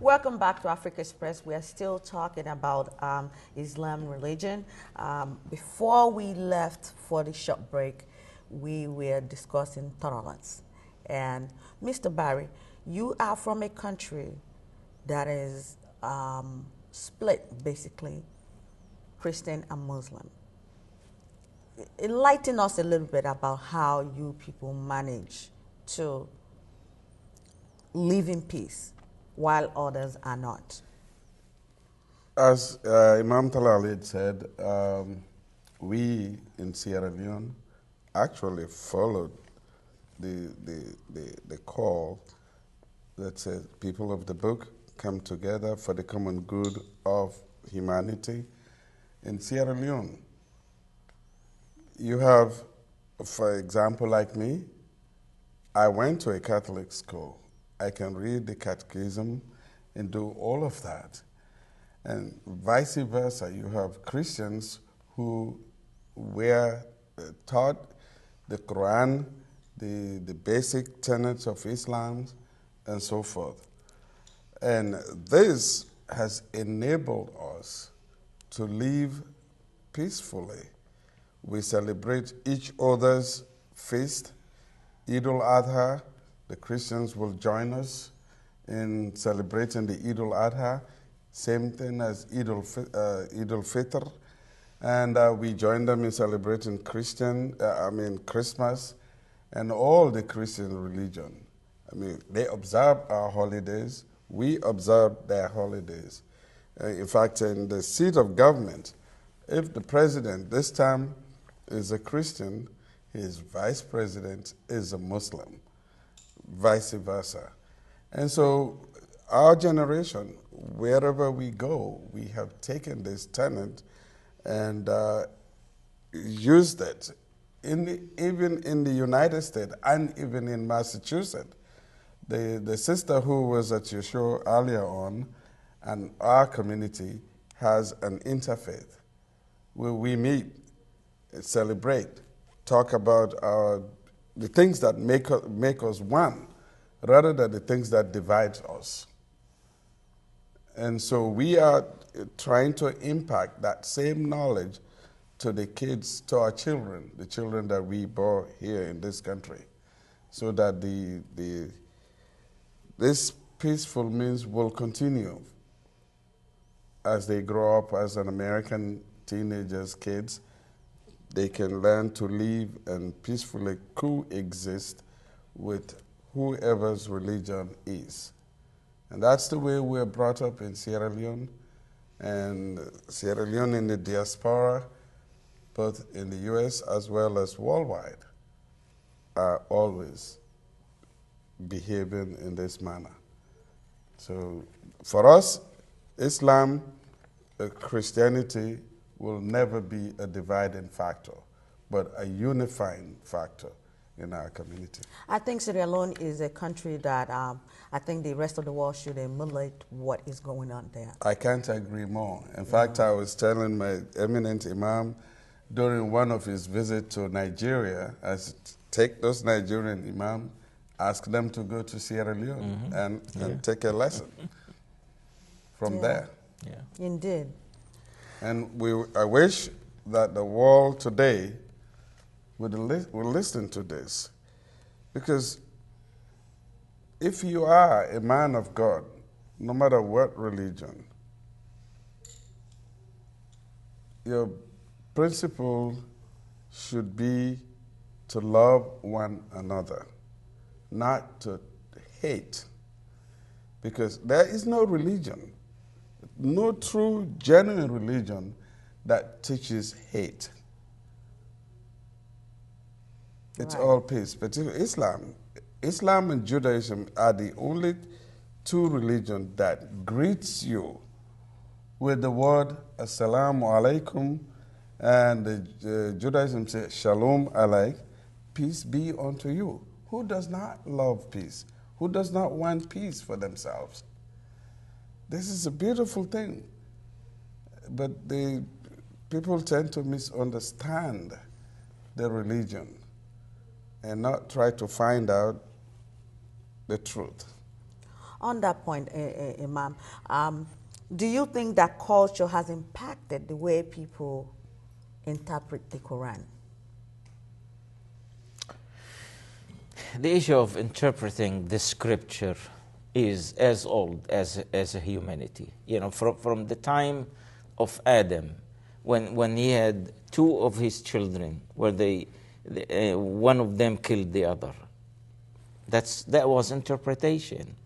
Welcome back to Africa Express. We are still talking about Islam religion. Before we left for the short break, we were discussing tolerance. And Mr. Barry, you are from a country that is split, basically, Christian and Muslim. Enlighten us a little bit about how you people manage to live in peace while others are not. As Imam Talal said, we in Sierra Leone actually followed the call that says people of the book come together for the common good of humanity. In Sierra Leone, you have, for example, like me, I went to a Catholic school. I can read the catechism and do all of that. And vice versa, you have Christians who were taught the Quran, the basic tenets of Islam, and so forth. And this has enabled us to live peacefully. We celebrate each other's feast. Eid al-Adha, the Christians will join us in celebrating the Eid al-Adha, same thing as Eid al-Fitr. And we join them in celebrating Christmas and all the Christian religion. I mean, they observe our holidays, we observe their holidays. In fact, in the seat of government, if the president this time is a Christian, his vice president is a Muslim, vice versa. And so our generation, wherever we go, we have taken this tenet and used it. Even in the United States and even in Massachusetts, the sister who was at your show earlier on, and our community has an interfaith where we meet, celebrate, talk about the things that make us one, rather than the things that divide us. And so we are trying to impact that same knowledge to the kids, to our children, the children that we bore here in this country, so that this peaceful means will continue as they grow up as an American teenagers, kids. They can learn to live and peacefully coexist with whoever's religion is. And that's the way we're brought up in Sierra Leone, and Sierra Leone in the diaspora, both in the US as well as worldwide, are always behaving in this manner. So for us, Islam, Christianity will never be a dividing factor, but a unifying factor in our community. I think Sierra Leone is a country that I think the rest of the world should emulate what is going on there. I can't agree more. In fact, I was telling my eminent Imam during one of his visits to Nigeria, I said, take those Nigerian Imam, ask them to go to Sierra Leone and take a lesson from there. Yeah. Indeed. And I wish that the world today would listen to this. Because if you are a man of God, no matter what religion, your principle should be to love one another, not to hate. Because there is no religion, no true, genuine religion that teaches hate. It's all peace, particularly Islam. Islam and Judaism are the only two religions that greets you with the word Assalamu alaikum, and Judaism says Shalom alaik, peace be unto you. Who does not love peace? Who does not want peace for themselves? This is a beautiful thing. But the people tend to misunderstand the religion and not try to find out the truth. On that point, Imam, do you think that culture has impacted the way people interpret the Quran? The issue of interpreting the scripture is as old as a humanity. You know, from the time of Adam, when he had two of his children, where one of them killed the other. That was interpretation.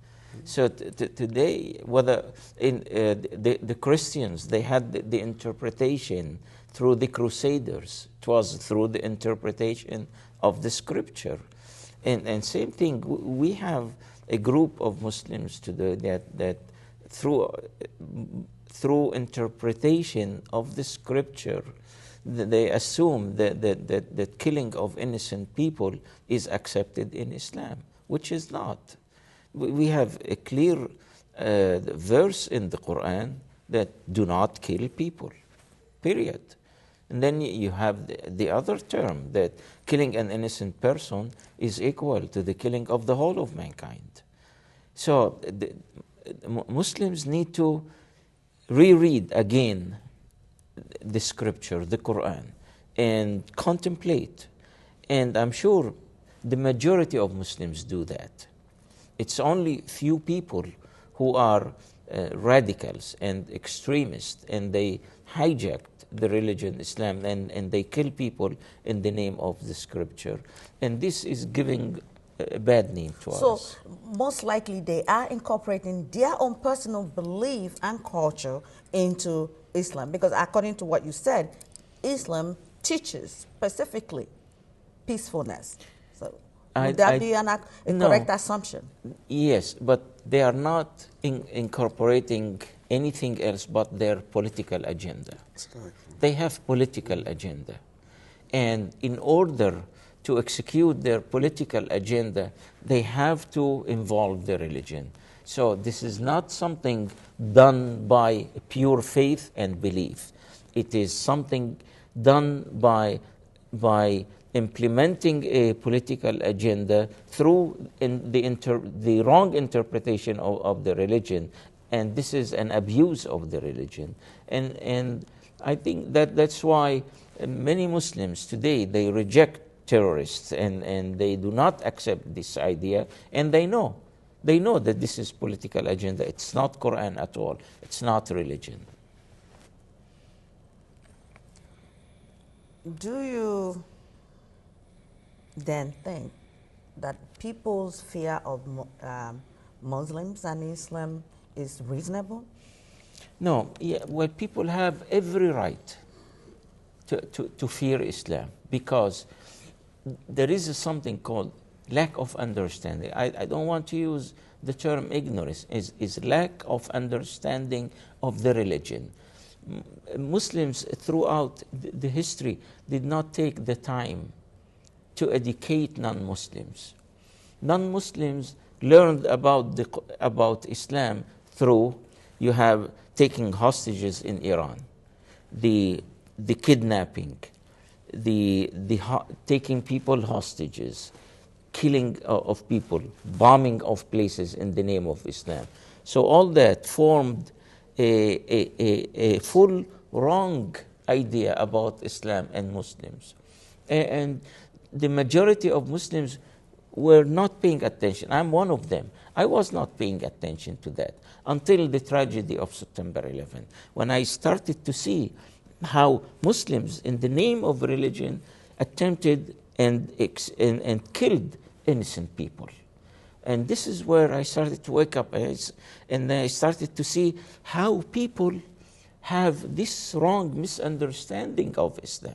So today, whether in the Christians, they had the interpretation through the Crusaders. It was through the interpretation of the scripture. And same thing, we have a group of Muslims today that through interpretation of the scripture, they assume that killing of innocent people is accepted in Islam, which is not. We have a clear verse in the Quran that do not kill people, period. And then you have the other term that killing an innocent person is equal to the killing of the whole of mankind. So Muslims need to reread again the scripture, the Quran, and contemplate. And I'm sure the majority of Muslims do that. It's only few people who are radicals and extremists, and they hijacked the religion Islam, and they kill people in the name of the scripture. And this is giving a bad name to us. So most likely they are incorporating their own personal belief and culture into Islam, because according to what you said, Islam teaches specifically peacefulness. So would that be a correct assumption? Yes, but they are not incorporating anything else but their political agenda. Exactly. They have political agenda. And in order to execute their political agenda, they have to involve the religion. So this is not something done by pure faith and belief. It is something done by implementing a political agenda through the wrong interpretation of the religion. And this is an abuse of the religion. And I think that's why many Muslims today, they reject terrorists and they do not accept this idea, and they know that this is political agenda. It's not Quran at all. It's not religion. Do you then think that people's fear of Muslims and Islam is reasonable? No, well, people have every right to fear Islam, because there is something called lack of understanding. I don't want to use the term ignorance. Is lack of understanding of the religion. Muslims throughout the history did not take the time to educate non-Muslims. Non-Muslims learned about Islam through, you have taking hostages in Iran, the kidnapping, the taking people hostages, killing of people, bombing of places in the name of Islam. So all that formed a full wrong idea about Islam and Muslims. And the majority of Muslims were not paying attention. I'm one of them. I was not paying attention to that until the tragedy of September 11, when I started to see how Muslims, in the name of religion, attempted and killed innocent people. And this is where I started to wake up, and I started to see how people have this wrong misunderstanding of Islam.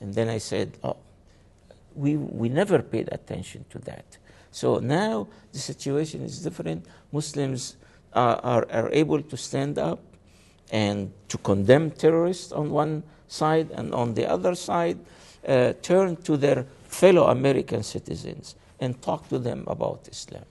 And then I said, oh, we never paid attention to that. So now the situation is different. Muslims are able to stand up and to condemn terrorists on one side, and on the other side, turn to their fellow American citizens and talk to them about Islam.